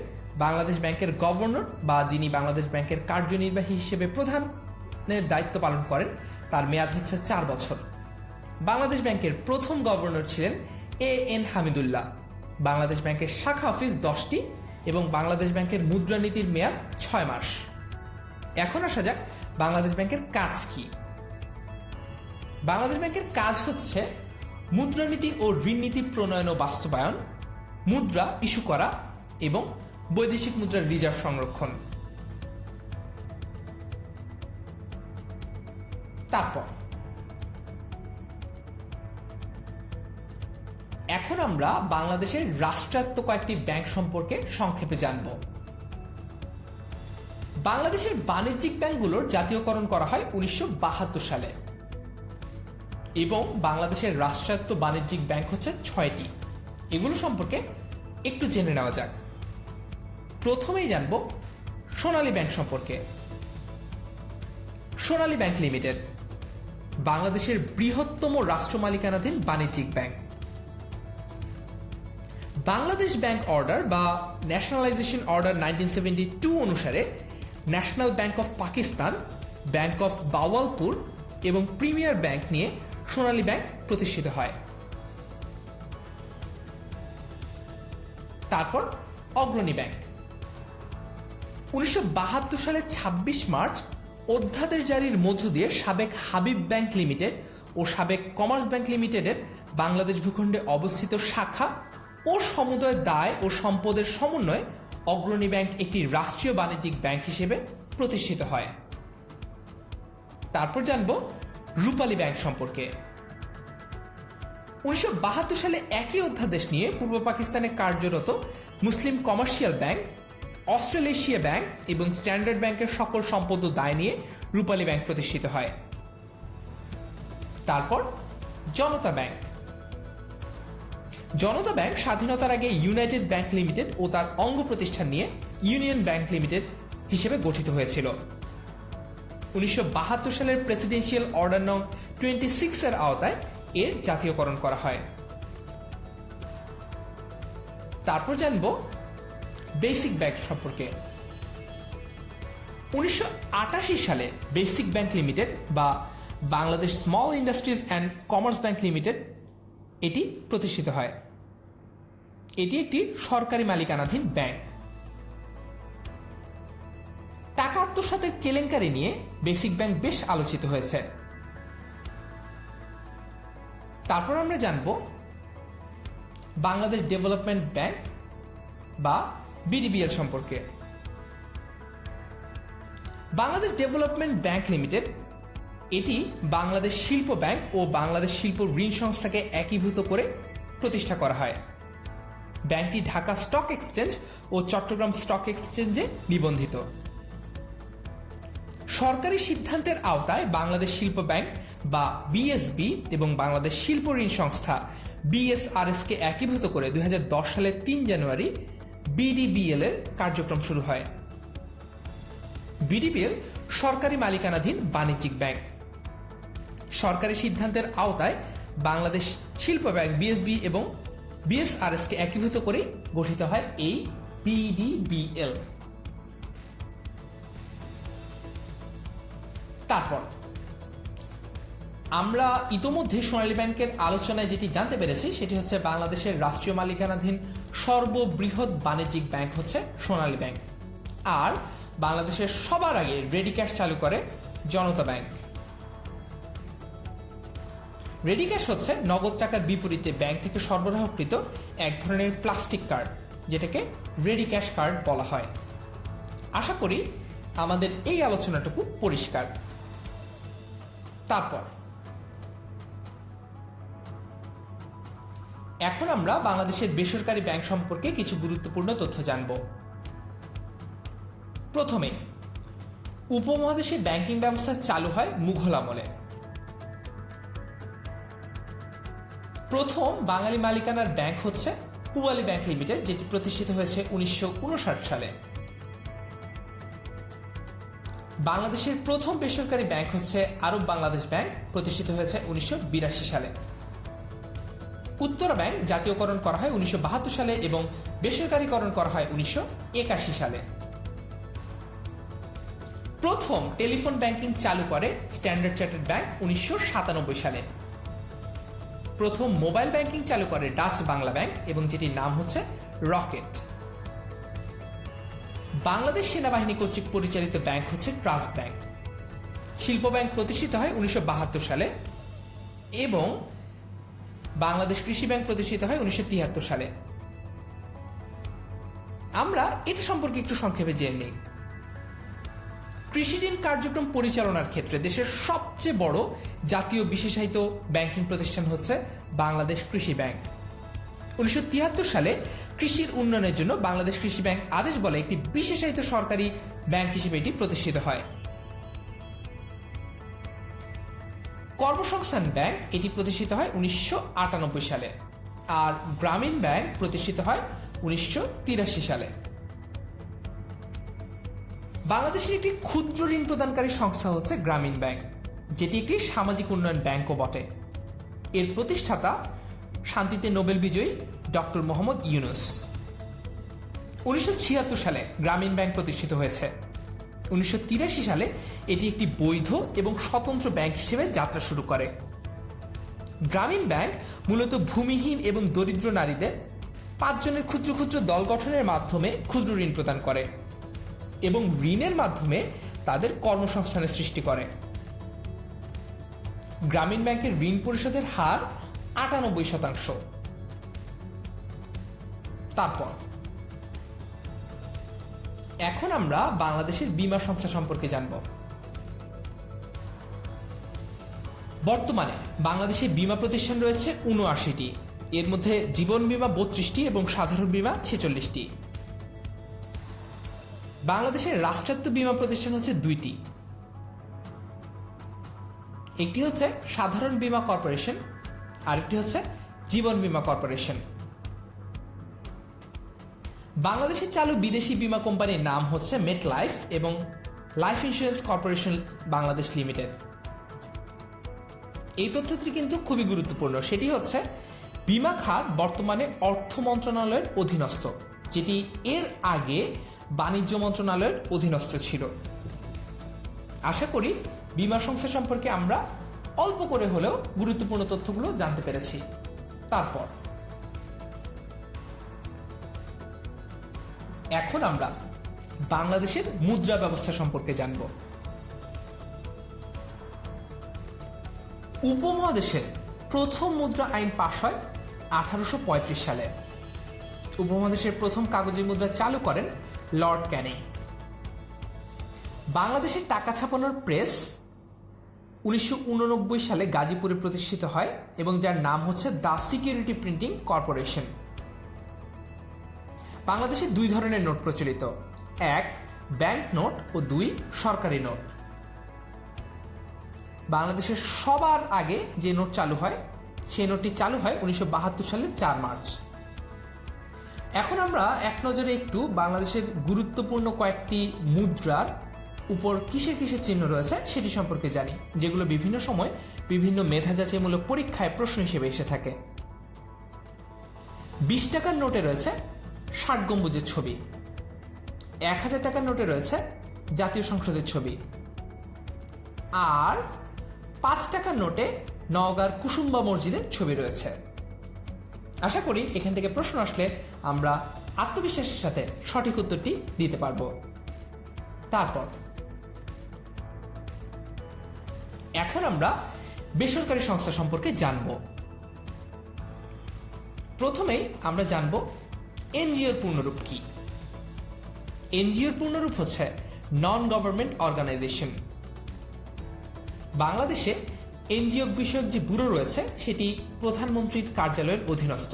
বাংলাদেশ ব্যাংকের গভর্নর বা যিনি বাংলাদেশ ব্যাংকের কার্যনির্বাহী হিসেবে প্রধানের দায়িত্ব পালন করেন তার মেয়াদ হচ্ছে 4 বছর। বাংলাদেশ ব্যাংকের প্রথম গভর্নর ছিলেন এএন হামিদুল্লাহ। বাংলাদেশ ব্যাংকের শাখা অফিস 10টি এবং বাংলাদেশ ব্যাংকের মুদ্রানীতির মেয়াদ 6 মাস। এখন আসা যাক বাংলাদেশ ব্যাংকের কাজ কি। বাংলাদেশ ব্যাংকের কাজ হচ্ছে মুদ্রানীতি ও ঋণনীতি প্রণয়ন ও বাস্তবায়ন, মুদ্রা ইস্যু করা এবং বৈদেশিক মুদ্রার রিজার্ভ সংরক্ষণ। তারপর এখন আমরা বাংলাদেশের রাষ্ট্রায়ত্ত কয়েকটি ব্যাংক সম্পর্কে সংক্ষেপে জানব। বাংলাদেশের বাণিজ্যিক ব্যাংকগুলোর জাতীয়করণ করা হয় 1972 সালে এবং বাংলাদেশের রাষ্ট্রায়ত্ত বাণিজ্যিক ব্যাংক হচ্ছে 6টি। এগুলো সম্পর্কে একটু জেনে নেওয়া যাক। প্রথমেই জানব সোনালী ব্যাংক সম্পর্কে। সোনালী ব্যাংক লিমিটেড বাংলাদেশের বৃহত্তম রাষ্ট্র মালিকানাধীন বাণিজ্যিক ব্যাংক। বাংলাদেশ ব্যাংক অর্ডার বা ন্যাশনালাইজেশন অর্ডার 1972 অনুসারে national bank of Pakistan, bank of Bahawalpur এবং প্রিমিয়ার ব্যাংক নিয়ে সোনালী ব্যাংক প্রতিষ্ঠিত হয়। তারপর অগ্রণী ব্যাংক 1972 সালে 26 মার্চ অধ্যাদেশ জারির মধ্য দিয়ে সাবেক হাবিব ব্যাংক লিমিটেড ও সাবেক কমার্স ব্যাংক লিমিটেডের বাংলাদেশ ভূখণ্ডে অবস্থিত শাখা ও সমুদয় দায় ও সম্পদের সমন্বয়ে অগ্রণী ব্যাংক একটি রাষ্ট্রীয় বাণিজ্যিক ব্যাংক হিসেবে প্রতিষ্ঠিত হয়। তারপর জানব রূপালী ব্যাংক সম্পর্কে। 1972 সালে একই অধ্যাদেশ নিয়ে পূর্ব পাকিস্তানে কার্যরত মুসলিম কমার্শিয়াল ব্যাংক, অস্ট্রেলেশিয়া ব্যাংক এবং স্ট্যান্ডার্ড ব্যাংকের সকল সম্পদ ও দায় নিয়ে রূপালী ব্যাংক প্রতিষ্ঠিত হয়। তারপর জনতা ব্যাংক। জনতা ব্যাংক স্বাধীনতার আগে ইউনাইটেড ব্যাংক লিমিটেড ও তার অঙ্গ প্রতিষ্ঠান নিয়ে ইউনিয়ন ব্যাংক লিমিটেড হিসেবে গঠিত হয়েছিল। 1972 সালের প্রেসিডেন্সিয়াল অর্ডার নং 26 এর আওতায় এর জাতীয়করণ করা হয়। তারপর জানব বেসিক ব্যাংক সম্পর্কে। 1988 সালে বেসিক ব্যাংক লিমিটেড বা Bangladesh small industries and commerce bank limited এটি প্রতিষ্ঠিত হয়। এটি একটি সরকারি মালিকানাধীন ব্যাংক। টাকা আত্মসাতের কেলেঙ্কারি নিয়ে বেসিক ব্যাংক বেশ আলোচিত হয়েছে। তারপর আমরা জানব বাংলাদেশ ডেভেলপমেন্ট ব্যাংক বা বিডিবিএল সম্পর্কে। বাংলাদেশ ডেভেলপমেন্ট ব্যাংক লিমিটেড এটি বাংলাদেশ শিল্প ব্যাংক ও বাংলাদেশ শিল্প ঋণ সংস্থাকে একীভূত করে প্রতিষ্ঠা করা হয়। ব্যাংকটি ঢাকা স্টক এক্সচেঞ্জ ও চট্টগ্রাম স্টক এক্সচেঞ্জে নিবন্ধিত। সরকারি সিদ্ধান্তের আওতায় বাংলাদেশ শিল্প ব্যাংক বা বিএসবি এবং বাংলাদেশ শিল্প ঋণ সংস্থা বিএসআরএস কে একীভূত করে 2010 সালের 3 জানুয়ারি বিডিবিএল এর কার্যক্রম শুরু হয়। বিডিবিএল সরকারি মালিকানাধীন বাণিজ্যিক ব্যাংক। সরকারি সিদ্ধান্তের আওতায় বাংলাদেশ শিল্প ব্যাংক বিএসবি এবং বিএসআরএস কে একীভূত করে গঠিত হয় এই বিডিবিএল। তারপর আমরা ইতোমধ্যে সোনালী ব্যাংকের আলোচনায় যেটি জানতে পেরেছি সেটি হচ্ছে বাংলাদেশের রাষ্ট্রীয় মালিকানাধীন সর্ববৃহৎ বাণিজ্যিক ব্যাংক হচ্ছে সোনালী ব্যাংক, আর বাংলাদেশের সবার আগে রেডি ক্যাশ চালু করে জনতা ব্যাংক। রেডি ক্যাশ হচ্ছে নগদ টাকার বিপরীতে ব্যাংক থেকে সরবরাহকৃত এক ধরনের প্লাস্টিক কার্ড, যেটাকে রেডি ক্যাশ কার্ড বলা হয়। আশা করি আমাদের এই আলোচনাটুকু পরিষ্কার। তারপর এখন আমরা বাংলাদেশের বেসরকারি ব্যাংক সম্পর্কে কিছু গুরুত্বপূর্ণ তথ্য জানব। প্রথমে উপমহাদেশে ব্যাংকিং ব্যবস্থা চালু হয় মুঘল আমলে। প্রথম বাঙালি মালিকানার ব্যাংক হচ্ছে পূবালী ব্যাংক লিমিটেড, যেটি প্রতিষ্ঠিত হয়েছে 1959 সালে। বাংলাদেশের প্রথম বেসরকারি ব্যাংক হচ্ছে আরব বাংলাদেশ ব্যাংক, প্রতিষ্ঠিত হয়েছে 1982 সালে। উত্তরা ব্যাংক জাতীয়করণ করা হয় 1972 সালে এবং বেসরকারীকরণ করা হয় 1981 সালে। প্রথম টেলিফোন ব্যাংকিং চালু করে স্ট্যান্ডার্ড চার্টার্ড ব্যাংক 1997 সালে। প্রথম মোবাইল ব্যাংকিং চালু করে ডাচ বাংলা ব্যাংক এবং যেটির নাম হচ্ছে রকেট। বাংলাদেশ সেনাবাহিনী কর্তৃক পরিচালিত ব্যাংক হচ্ছে ট্রাস্ট ব্যাংক। শিল্প ব্যাংক প্রতিষ্ঠিত হয় 1972 সালে এবং বাংলাদেশ কৃষি ব্যাংক প্রতিষ্ঠিত হয় 1973 সালে। আমরা এটা সম্পর্কে একটু সংক্ষেপে জেনে নিই। কৃষিঋণ কার্যক্রম পরিচালনার ক্ষেত্রে দেশের সবচেয়ে বড় জাতীয় বিশেষায়িত ব্যাংকিং প্রতিষ্ঠান হচ্ছে বাংলাদেশ কৃষি ব্যাংক। 1973 সালে কৃষির উন্নয়নের জন্য বাংলাদেশ কৃষি ব্যাংক আদেশ বলে একটি বিশেষায়িত সরকারি ব্যাংক হিসেবে এটি প্রতিষ্ঠিত হয়। কর্মসংস্থান ব্যাংক এটি প্রতিষ্ঠিত হয় 1998 সালে, আর গ্রামীণ ব্যাংক প্রতিষ্ঠিত হয় 1983 সালে। বাংলাদেশের একটি ক্ষুদ্র ঋণ প্রদানকারী সংস্থা হচ্ছে গ্রামীণ ব্যাংক, যেটি একটি সামাজিক উন্নয়ন ব্যাংকও বটে। এর প্রতিষ্ঠাতা শান্তিতে নোবেল বিজয়ী ডক্টর মোহাম্মদ ইউনুস। 1976 সালে গ্রামীণ ব্যাংক প্রতিষ্ঠিত হয়েছে। 1983 সালে এটি একটি বৈধ এবং স্বতন্ত্র ব্যাংক হিসেবে যাত্রা শুরু করে। গ্রামীণ ব্যাংক মূলত ভূমিহীন এবং দরিদ্র নারীদের 5 জনের ক্ষুদ্র ক্ষুদ্র দল গঠনের মাধ্যমে ক্ষুদ্র ঋণ প্রদান করে এবং ঋণের মাধ্যমে তাদের কর্মসংস্থানের সৃষ্টি করে। গ্রামীণ ব্যাংকের ঋণ পরিশোধের হার 98%। তারপর এখন আমরা বাংলাদেশের বীমা সংস্থা সম্পর্কে জানব। বর্তমানে বাংলাদেশে বীমা প্রতিষ্ঠান রয়েছে 79টি। এর মধ্যে জীবন বীমা 32টি এবং সাধারণ বীমা 46টি। বাংলাদেশের রাষ্ট্রায়ত্ত বীমা প্রতিষ্ঠান হচ্ছে 2টি। একটি হচ্ছে সাধারণ বীমা কর্পোরেশন, আরেকটি হচ্ছে জীবন বীমা কর্পোরেশন। বাংলাদেশে চালু বিদেশি বীমা কোম্পানির নাম হচ্ছে মেট লাইফ এবং life insurance corporation Bangladesh limited. এই তথ্যটি কিন্তু খুবই গুরুত্বপূর্ণ। সেটি হচ্ছে বীমা খাত বর্তমানে অর্থ মন্ত্রণালয়ের অধীনস্থ, যেটি এর আগে বাণিজ্য মন্ত্রণালয়ের অধীনস্থ ছিল। আশা করি বীমা সংস্থা সম্পর্কে আমরা অল্প করে হলেও গুরুত্বপূর্ণ তথ্যগুলো জানতে পেরেছি। তারপর এখন আমরা বাংলাদেশের মুদ্রা ব্যবস্থা সম্পর্কে জানব। উপমহাদেশের প্রথম মুদ্রা আইন পাশ হয় 1835 সালে। উপমহাদেশের প্রথম কাগজি মুদ্রা চালু করেন লর্ড ক্যানিং। বাংলাদেশের টাকা ছাপানোর প্রেস 1989 সালে গাজীপুরে প্রতিষ্ঠিত হয় এবং যার নাম হচ্ছে দ্য সিকিউরিটি প্রিন্টিং কর্পোরেশন। বাংলাদেশে 2 ধরনের নোট প্রচলিত, 1 ব্যাংক নোট ও 2 সরকারি নোট। বাংলাদেশের সবার আগে যে নোট চালু হয় সেই নোটটি চালু হয় 1972 সালের 4 মার্চ। এখন আমরা এক নজরে একটু বাংলাদেশের গুরুত্বপূর্ণ কয়েকটি মুদ্রার উপর কিসের কিসের চিহ্ন রয়েছে সেটি সম্পর্কে জানি, যেগুলো বিভিন্ন সময় বিভিন্ন মেধা যাচাইমূলক পরীক্ষায় প্রশ্ন হিসেবে এসে থাকে। 20 টাকার নোটে রয়েছে 60 গম্বুজের ছবি, 1000 টাকার নোটে রয়েছে জাতীয় সংসদের ছবি, আর 5 টাকার নোটে নওগাঁর কুসুম্বা মসজিদের ছবি রয়েছে। আশা করি এখান থেকে প্রশ্ন আসলে আমরা আত্মবিশ্বাসের সাথে সঠিক উত্তরটি দিতে পারব। তারপর এখন আমরা বেসরকারি সংস্থা সম্পর্কে জানব। প্রথমেই আমরা জানব এনজিওর পূর্ণরূপ কি। এনজিওর পূর্ণরূপ হচ্ছে নন গভর্নমেন্ট অর্গানাইজেশন। বাংলাদেশে এনজিও বিষয়ক যে ব্যুরো রয়েছে সেটি প্রধানমন্ত্রীর কার্যালয়ের অধীনস্থ।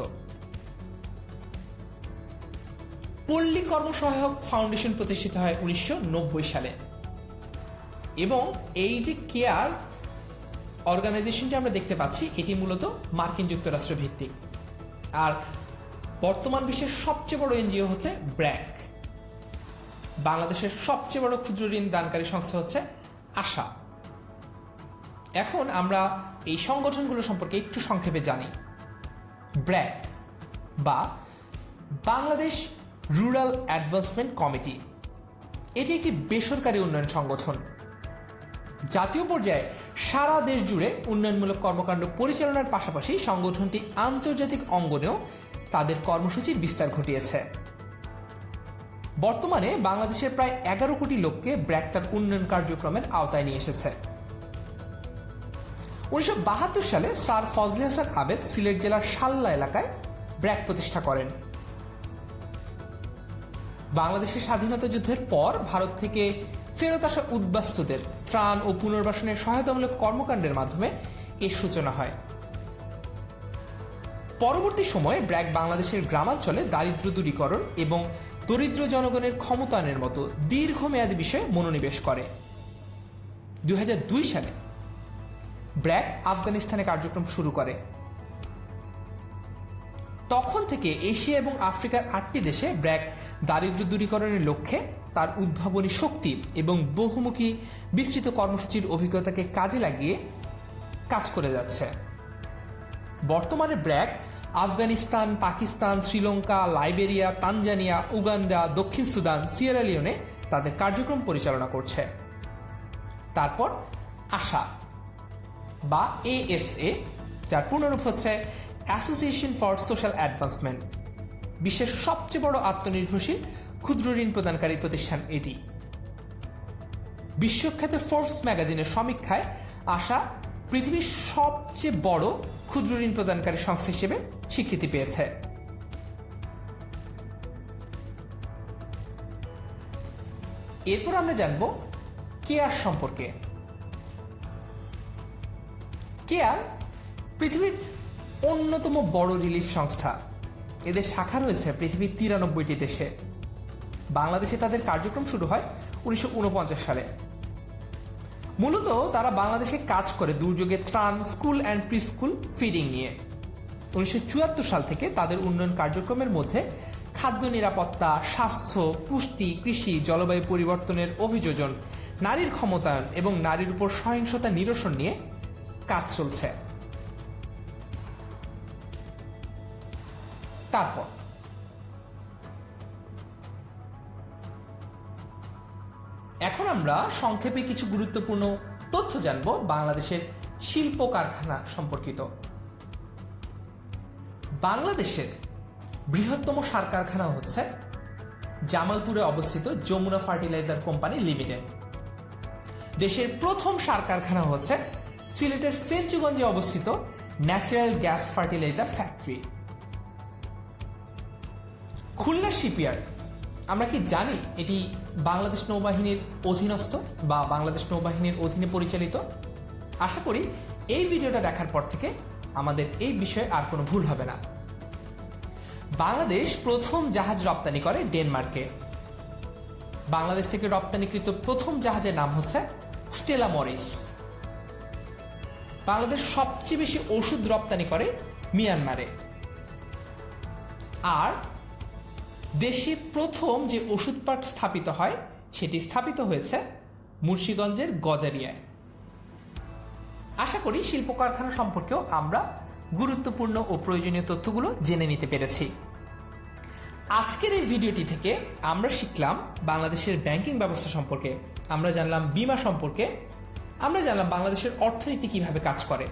পল্লী কর্মসহায়ক ফাউন্ডেশন প্রতিষ্ঠিত হয় 1990 সালে এবং এই যে কেয়ার অর্গানাইজেশনটি আমরা দেখতে পাচ্ছি এটি মূলত মার্কিন যুক্তরাষ্ট্র ভিত্তিক। আর বর্তমান বিশ্বের সবচেয়ে বড় এনজিও হচ্ছে ব্র্যাক। বাংলাদেশের সবচেয়ে বড় ক্ষুদ্র ঋণ দানকারী সংস্থা হচ্ছে আশা। এখন আমরা এই সংগঠনগুলো সম্পর্কে একটু সংক্ষেপে জানি। ব্র্যাক বা বাংলাদেশ রুরাল অ্যাডভান্সমেন্ট কমিটি, এটি একটি বেসরকারি উন্নয়ন সংগঠন। জাতীয় পর্যায়ে সারা দেশ জুড়ে উন্নয়নমূলক কর্মকাণ্ড পরিচালনার পাশাপাশি সংগঠনটি আন্তর্জাতিক অঙ্গনেও তাদের কর্মসূচির বিস্তার ঘটিয়েছে। বর্তমানে বাংলাদেশের প্রায় 11 কোটি লোককে ব্র্যাক তার উন্নয়ন কার্যক্রমের আওতায় নিয়ে এসেছে। 1972 সালে স্যার ফজলে হাসান আবেদ সিলেট জেলার শাল্লা এলাকায় ব্র্যাক প্রতিষ্ঠা করেন। বাংলাদেশের স্বাধীনতা যুদ্ধের পর ভারত থেকে ফেরত আসা উদ্বাস্তুদের ত্রাণ ও পুনর্বাসনের সহায়তামূলক কর্মকাণ্ডের মাধ্যমে এর সূচনা হয়। পরবর্তী সময়ে ব্র্যাক বাংলাদেশের গ্রামাঞ্চলে দারিদ্র্য দূরীকরণ এবং দরিদ্র জনগণের ক্ষমতায়নের মতো দীর্ঘমেয়াদী বিষয়ে মনোনিবেশ করে। 2002 সালে ব্র্যাক আফগানিস্তানে কার্যক্রম শুরু করে। তখন থেকে এশিয়া এবং আফ্রিকার 8টি দেশে ব্র্যাক দারিদ্র্য দূরীকরণের লক্ষ্যে তার উদ্ভাবনী শক্তি এবং বহুমুখী বিস্তৃত কর্মসূচির অভিজ্ঞতাকে কাজে লাগিয়ে কাজ করে যাচ্ছে। বর্তমানে BRAC Afghanistan, Pakistan, Sri Lanka, Liberia, Tanzania, Uganda, দক্ষিণ সুদান, সিয়েরা লিওনে তাদের কার্যক্রম পরিচালনা করছে। তারপর আশা বা ASA, যার পূর্ণরূপ হচ্ছে অ্যাসোসিয়েশন ফর সোশ্যাল অ্যাডভান্সমেন্ট, বিশ্বের সবচেয়ে বড় আত্মনির্ভরশীল ক্ষুদ্র ঋণ প্রদানকারী প্রতিষ্ঠান এটি। বিশ্বখ্যাত ফোর্বস ম্যাগাজিনের সমীক্ষায় আশা পৃথিবীর সবচেয়ে বড় ক্ষুদ্র ঋণ প্রদানকারী সংস্থা হিসেবে স্বীকৃতি পেয়েছে। এরপর আমরা জানব কেয়ার সম্পর্কে। কেয়ার পৃথিবীর অন্যতম বড় রিলিফ সংস্থা। এদের শাখা রয়েছে পৃথিবীর 93টি দেশে। বাংলাদেশে তাদের কার্যক্রম শুরু হয় 1949 সালে। মূলত তারা বাংলাদেশে কাজ করে দুর্যোগে ত্রাণ, school and pre school feeding নিয়ে। 1974 সাল থেকে তাদের উন্নয়ন কার্যক্রমের মধ্যে খাদ্য নিরাপত্তা, স্বাস্থ্য, পুষ্টি, কৃষি, জলবায়ু পরিবর্তনের অভিযোজন, নারীর ক্ষমতায়ন এবং নারীর উপর সহিংসতা নিরসন নিয়ে কাজ চলছে। তারপর এখন আমরা সংক্ষেপে কিছু গুরুত্বপূর্ণ তথ্য জানব বাংলাদেশের শিল্প কারখানা সম্পর্কিত। বাংলাদেশের বৃহত্তম সার কারখানা হচ্ছে জামালপুরে অবস্থিত যমুনা ফার্টিলাইজার কোম্পানি লিমিটেড। দেশের প্রথম সার কারখানা হচ্ছে সিলেটের ফেঞ্চুগঞ্জে অবস্থিত natural gas fertiliser factory. Khulna shipyard, আমরা কি জানি এটি বাংলাদেশ নৌবাহিনীর অধীনস্থ বা বাংলাদেশ নৌবাহিনীর অধীনে পরিচালিত? আশা করি এই ভিডিওটা দেখার পর থেকে আমাদের এই বিষয়ে আর কোনো ভুল হবে না। বাংলাদেশ প্রথম জাহাজ রপ্তানি করে ডেনমার্কে। বাংলাদেশ থেকে রপ্তানিকৃত প্রথম জাহাজের নাম হচ্ছে স্টেলা মরিস। বাংলাদেশ সবচেয়ে বেশি ওষুধ রপ্তানি করে মিয়ানমারে। আর দেশে প্রথম যে ওষুধ পার্ক স্থাপিত হয় সেটি স্থাপিত হয়েছে মুন্সিগঞ্জের গজারিয়ায়। আশা করি শিল্প কারখানা সম্পর্কেও আমরা গুরুত্বপূর্ণ ও প্রয়োজনীয় তথ্যগুলো জেনে নিতে পেরেছি। আজকের এই ভিডিওটি থেকে আমরা শিখলাম বাংলাদেশের ব্যাংকিং ব্যবস্থা সম্পর্কে, আমরা জানলাম বীমা সম্পর্কে, আমরা জানলাম বাংলাদেশের অর্থনীতি কিভাবে কাজ করে,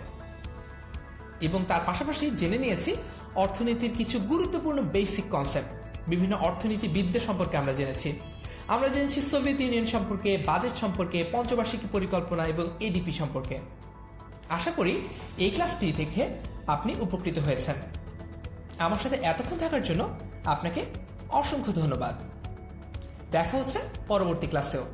এবং তার পাশাপাশি জেনে নিয়েছি অর্থনীতির কিছু গুরুত্বপূর্ণ বেসিক কনসেপ্ট। বিভিন্ন অর্থনীতিবিদদের সম্পর্কে আমরা জেনেছি। আমরা জেনেছি সোভিয়েত ইউনিয়ন সম্পর্কে, বাজেট সম্পর্কে, পঞ্চবার্ষিকী পরিকল্পনা এবং এডিপি সম্পর্কে। আশা করি এই ক্লাসটি থেকে আপনি উপকৃত হয়েছেন। আমার সাথে এতক্ষণ থাকার জন্য আপনাকে অসংখ্য ধন্যবাদ। দেখা হচ্ছে পরবর্তী ক্লাসেও।